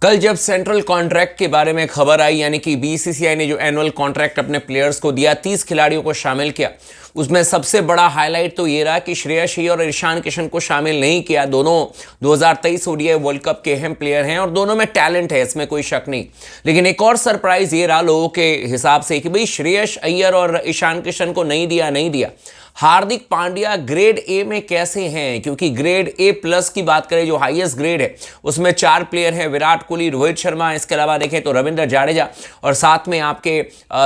कल जब central contract के बारे में खबर आई, यानी कि बीसीसीआई ने जो एनुअल कॉन्ट्रैक्ट अपने प्लेयर्स को दिया, 30 खिलाड़ियों को शामिल किया, उसमें सबसे बड़ा हाईलाइट तो ये रहा कि श्रेयस अय्यर और ईशान किशन को शामिल नहीं किया। दोनों 2023 ओडीआई वर्ल्ड कप के अहम प्लेयर हैं और दोनों में टैलेंट है, इसमें कोई शक नहीं। लेकिन एक और सरप्राइज ये रहा लोगों के हिसाब से कि भाई श्रेयस अय्यर और ईशान किशन को नहीं दिया। हार्दिक पांड्या ग्रेड ए में कैसे हैं? क्योंकि ग्रेड ए प्लस की बात करें, जो हाईएस्ट ग्रेड है, उसमें 4 प्लेयर हैं, विराट कोहली, रोहित शर्मा, इसके अलावा देखें तो रविंद्र जाडेजा और साथ में आपके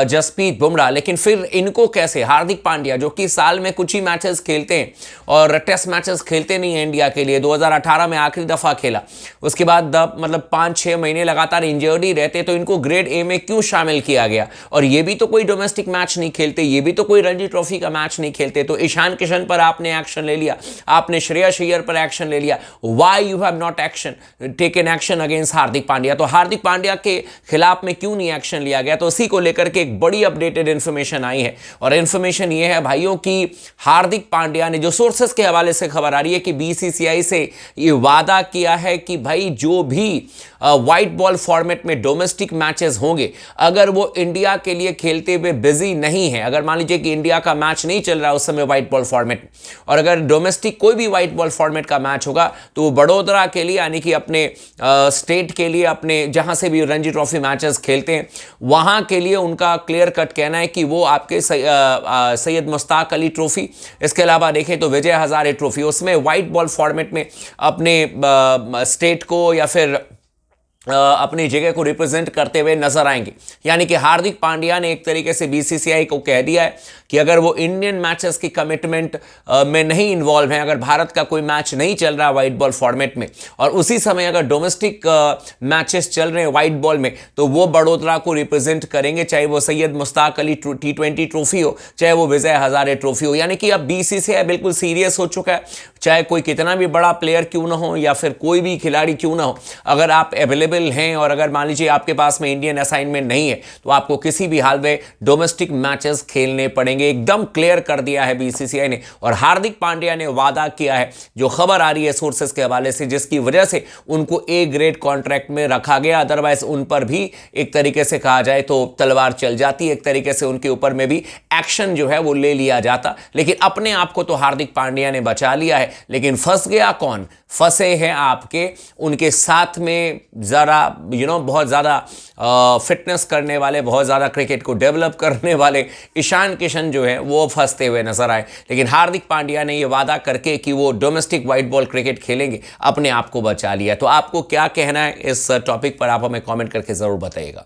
जसप्रीत बुमराह। लेकिन फिर इनको कैसे, हार्दिक पांड्या जो कि साल में कुछ ही मैचेस खेलते हैं और टेस्ट मैचेस खेलते नहीं है इंडिया के लिए, 2018 में आखिरी दफा खेला, उसके बाद मतलब 5-6 महीने लगातार इंजर्ड ही रहते, तो इनको ग्रेड ए में क्यों शामिल किया गया? और ये भी तो कोई डोमेस्टिक मैच नहीं खेलते, ये भी तो कोई रणजी ट्रॉफी का मैच नहीं खेलते। तो ईशान किशन पर आपने एक्शन ले लिया, आपने श्रेयस अय्यर पर एक्शन ले लिया, why you have not taken action against Hardik Pandya? तो हार्दिक पांड्या के खिलाफ में क्यों नहीं एक्शन लिया गया? तो उसी को लेकर के एक बड़ी अपडेटेड इंफॉर्मेशन आई है, और इंफॉर्मेशन ये है भाइयों कि हार्दिक पांड्या ने, जो सोर्सेस के हवाले से खबर आ रही है, कि बीसीसीआई से ये वादा किया है कि भाई जो भी व्हाइट बॉल फॉर्मेट में डोमेस्टिक मैचेस होंगे, अगर वो इंडिया के लिए खेलते हुए बिजी नहीं है, अगर मान लीजिए कि इंडिया का मैच नहीं चल रहा उस समय व्हाइट बॉल फॉर्मेट, और अगर डोमेस्टिक कोई भी व्हाइट बॉल फॉर्मेट का मैच होगा, तो वो बड़ोदरा के लिए, यानी कि अपने स्टेट के लिए, अपने जहां से भी रणजी ट्रॉफी मैचेस खेलते हैं, वहां के लिए उनका क्लियर कट कहना है कि वो आपके सैयद मुश्ताक अली ट्रॉफी, इसके अलावा देखें तो विजय हजारे ट्रॉफी, उसमें व्हाइट बॉल फॉर्मेट में अपने स्टेट को या फिर अपनी जगह को रिप्रेजेंट करते हुए नजर आएंगे। यानी कि हार्दिक पांड्या ने एक तरीके से बीसीसीआई को कह दिया है कि अगर वो इंडियन मैचेस की कमिटमेंट में नहीं इन्वॉल्व हैं, अगर भारत का कोई मैच नहीं चल रहा व्हाइट बॉल फॉर्मेट में, और उसी समय अगर डोमेस्टिक मैचेस चल रहे हैं व्हाइट बॉल में, तो वो बड़ोदरा को रिप्रेजेंट करेंगे, चाहे वो सैयद मुश्ताक अली T20 ट्रॉफी हो, चाहे वो विजय हजारे ट्रॉफी हो। यानी कि अब बीसीसीआई बिल्कुल सीरियस हो चुका है, चाहे कोई कितना भी बड़ा प्लेयर क्यों ना हो या फिर कोई भी खिलाड़ी क्यों ना हो, अगर आप अवेलेबल हैं और अगर मान लीजिए आपके पास में इंडियन असाइनमेंट नहीं है, तो आपको किसी भी हाल में डोमेस्टिक मैचेस खेलने पड़ेंगे। एकदम क्लियर कर दिया है बीसीसीआई ने, और हार्दिक पांड्या ने वादा किया है, जो खबर आ रही है सोर्सेस के हवाले से, जिसकी वजह से उनको ए ग्रेड कॉन्ट्रैक्ट में रखा गया। अदरवाइज उन पर भी एक तरीके से कहा जाए तो तलवार चल जाती, एक तरीके से उनके ऊपर में भी एक्शन जो है वो ले लिया जाता। लेकिन अपने आप को तो हार्दिक पांड्या ने बचा लिया है, लेकिन फंस गया कौन? फंसे हैं आपके उनके साथ में जरा बहुत ज़्यादा फिटनेस करने वाले, बहुत ज़्यादा क्रिकेट को डेवलप करने वाले ईशान किशन जो है वो फंसते हुए नजर आए। लेकिन हार्दिक पांड्या ने ये वादा करके कि वो डोमेस्टिक व्हाइट बॉल क्रिकेट खेलेंगे, अपने आप को बचा लिया। तो आपको क्या कहना है इस टॉपिक पर? आप हमें कमेंट करके ज़रूर बताइएगा।